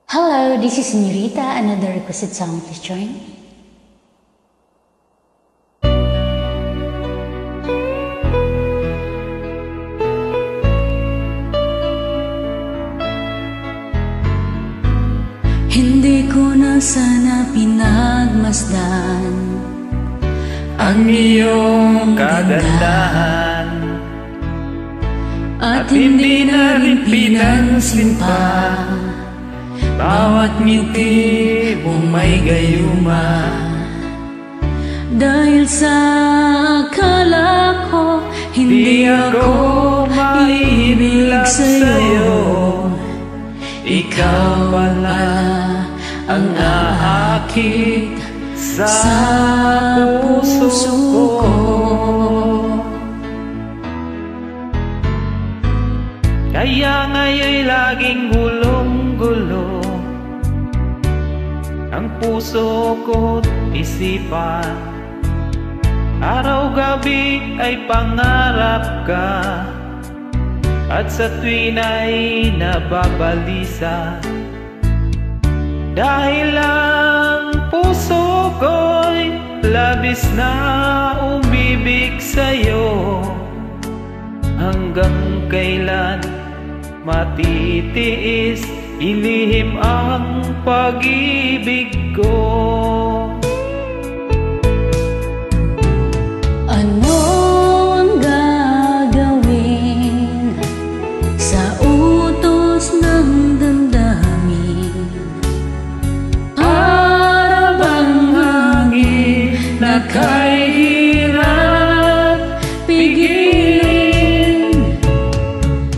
Hello, this is Nurita. Another requested song, please join. Hindi ko na sana pinagmasdan ang iyong kagandahan, at hindi na rin pinansin pa bawat ngiti mong may gayuma. Dahil sa akala ko hindi ako maiibig sa'yo, ikaw pala ang aakit sa puso ko. Kaya ngayon'y laging gulong-gulo ang puso ko't isipan. Araw-gabi ay pangarap ka, at sa tuwin ay nababalisa. Dahil ang puso ko'y labis na umibig sa'yo, hanggang kailan matitiis ilihim ang pag-ibig ko. Ano ang gagawin sa utos ng damdamin? Para bang hangin na kay hirap pigilin?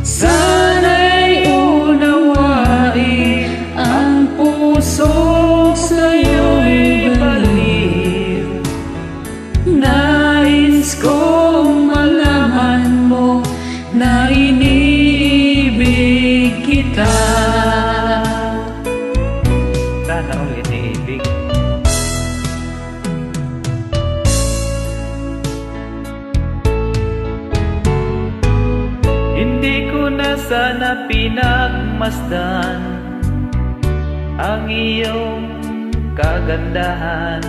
Sana'y unawain ang puso sa'yo'y baliw. Nais kong malaman mo na iniibig kita. Sana all iniibig. Hindi ko na sana pinagmasdan ang iyong kagandahan,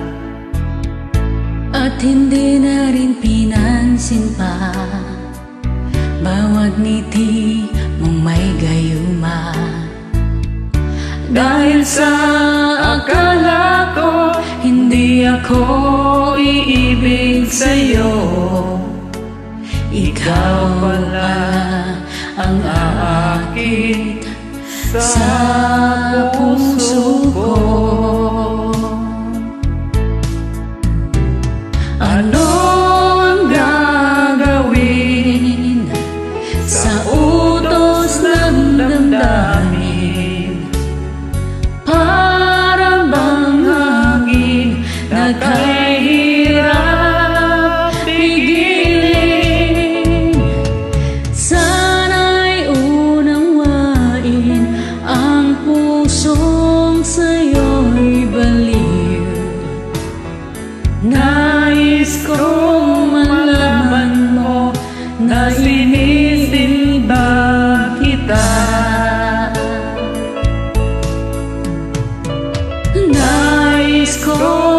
at hindi na rin pinansin pa bawat ngiti mong may gayuma. dahil sa akala ko hindi ako iibig sa'yo, ikaw pala ang aakit sa puso ko. Ano ang gagawin sa utos ng damdamin? Para bang hangin na kay hirap pigilin? Sana'y unawain ang pusong sa'yo'y baliw. Nais kong malaman mo na sinisinta kita. Nais kong